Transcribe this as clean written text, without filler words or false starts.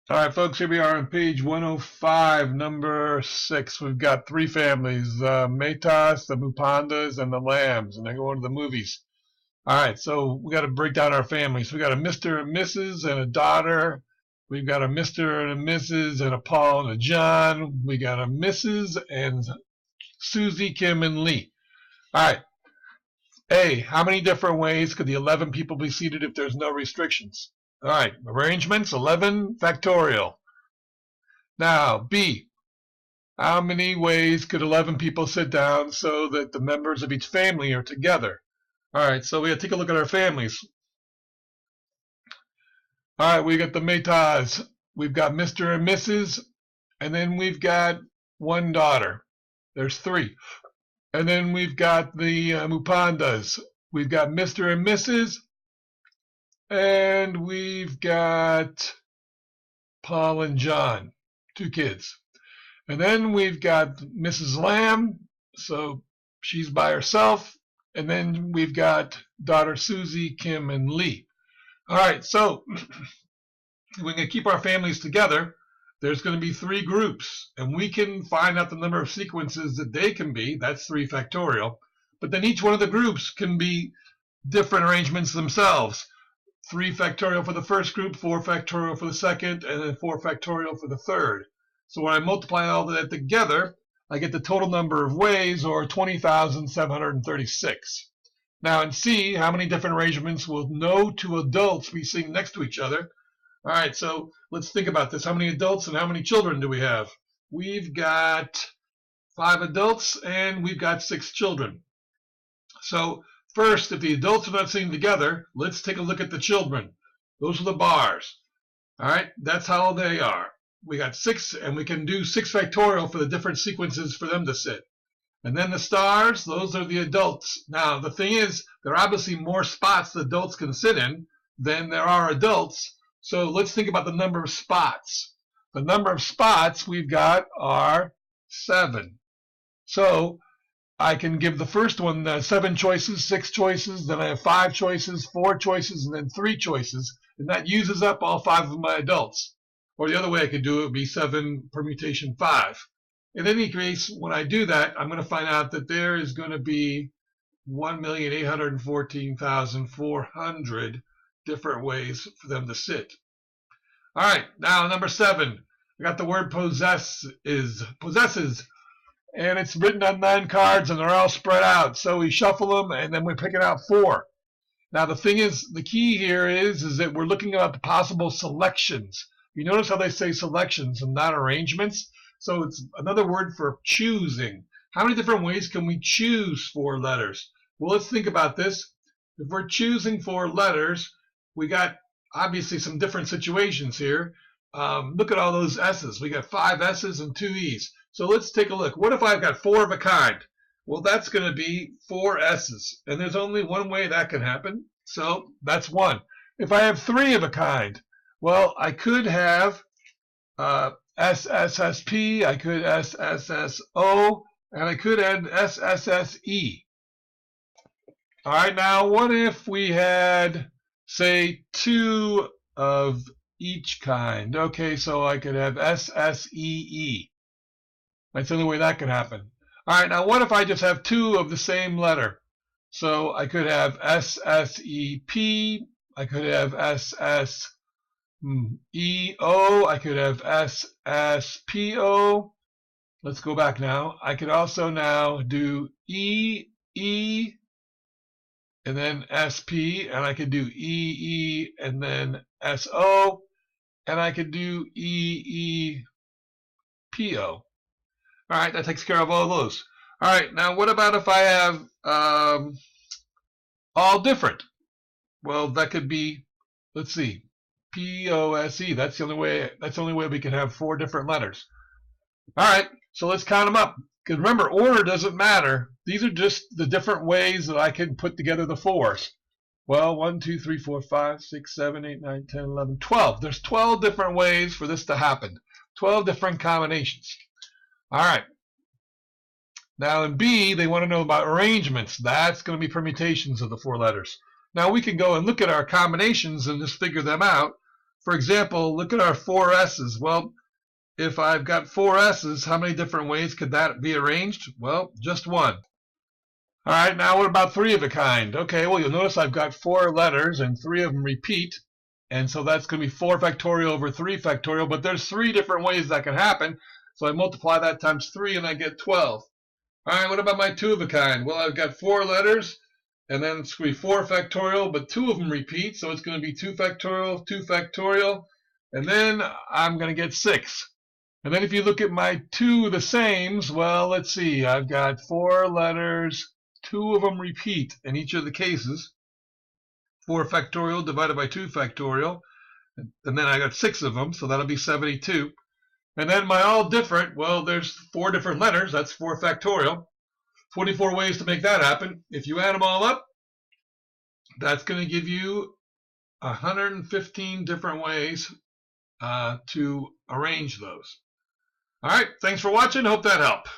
All right, folks, here we are on page 105, number 6. We've got three families, the Metas, the Mupandas, and the Lambs, and they're going to the movies. All right, so we got to break down our families. We got a Mr. and Mrs. and a daughter. We've got a Mr. and a Mrs. and a Paul and a John. We got a Mrs. and Susie, Kim, and Lee. All right, A, how many different ways could the 11 people be seated if there's no restrictions? All right, arrangements, 11 factorial. Now, B, how many ways could 11 people sit down so that the members of each family are together? All right, so we got to take a look at our families. All right, we got the Metas. We've got Mr. and Mrs., and then we've got one daughter. There's three. And then we've got the Mupandas. We've got Mr. and Mrs., and we've got Paul and John, two kids. And then we've got Mrs. Lamb, so she's by herself. And then we've got daughter Susie, Kim, and Lee. All right, so we're going to keep our families together. There's going to be three groups, and we can find out the number of sequences that they can be. That's 3 factorial. But then each one of the groups can be different arrangements themselves. 3 factorial for the first group, 4 factorial for the second, and then 4 factorial for the third. So when I multiply all that together, I get the total number of ways, or 20,736. Now in C, how many different arrangements will no two adults be sitting next to each other? All right, so let's think about this. How many adults and how many children do we have? We've got 5 adults and we've got 6 children. So first, if the adults are not sitting together, let's take a look at the children. Those are the bars. All right, that's how they are. We got 6, and we can do 6 factorial for the different sequences for them to sit. And then the stars, those are the adults. Now, the thing is, there are obviously more spots the adults can sit in than there are adults. So let's think about the number of spots. The number of spots we've got are 7. So I can give the first one 7 choices, 6 choices, then I have 5 choices, 4 choices, and then 3 choices. And that uses up all 5 of my adults. Or the other way I could do it would be 7 permutation 5. In any case, when I do that, I'm going to find out that there is going to be 1,814,400 different ways for them to sit. All right, now number 7. I got the word possesses, and it's written on 9 cards, and they're all spread out. So we shuffle them, and then we're picking out 4. Now the thing is, the key here is that we're looking at the possible selections. You notice how they say selections and not arrangements? So it's another word for choosing. How many different ways can we choose 4 letters? Well, let's think about this. If we're choosing 4 letters, we got obviously some different situations here. Look at all those S's. We got 5 S's and 2 E's. So let's take a look. What if I've got 4 of a kind? Well, that's going to be 4 S's. And there's only one way that can happen. So that's 1. If I have 3 of a kind, well, I could have SSSP, I could SSSO, and I could add SSSE. All right, now what if we had, say, 2 of each kind? Okay, so I could have SSEE. That's the only way that could happen. All right, now what if I just have 2 of the same letter? So I could have SSEP, I could have SSEO, I could have SSPO. Let's go back now. I could also now do EE and then SP, and I could do EE and then SO, and I could do EEPO. All right, that takes care of all those. All right, now what about if I have all different? Well, that could be, let's see, POSE. That's the only way. That's the only way we can have 4 different letters. All right, so let's count them up. Because remember, order doesn't matter. These are just the different ways that I can put together the 4s. Well, 1, 2, 3, 4, 5, 6, 7, 8, 9, 10, 11, 12. There's 12 different ways for this to happen. 12 different combinations. All right. Now in B, they want to know about arrangements. That's going to be permutations of the 4 letters. Now we can go and look at our combinations and just figure them out. For example, look at our 4 S's. Well, if I've got 4 S's, how many different ways could that be arranged? Well, just one. All right, now what about 3 of a kind? Okay, well, you'll notice I've got 4 letters and 3 of them repeat. And so that's going to be 4 factorial over 3 factorial. But there's 3 different ways that can happen. So I multiply that times 3 and I get 12. All right, what about my 2 of a kind? Well, I've got 4 letters, and then it's going to be 4 factorial, but 2 of them repeat, so it's going to be 2 factorial, and then I'm going to get 6. And then if you look at my 2 the sames, well, let's see, I've got 4 letters, 2 of them repeat in each of the cases. 4 factorial divided by 2 factorial, and then I got 6 of them, so that'll be 72. And then my all different, well, there's 4 different letters. That's 4 factorial. 24 ways to make that happen. If you add them all up, that's going to give you 115 different ways to arrange those. All right, thanks for watching. Hope that helped.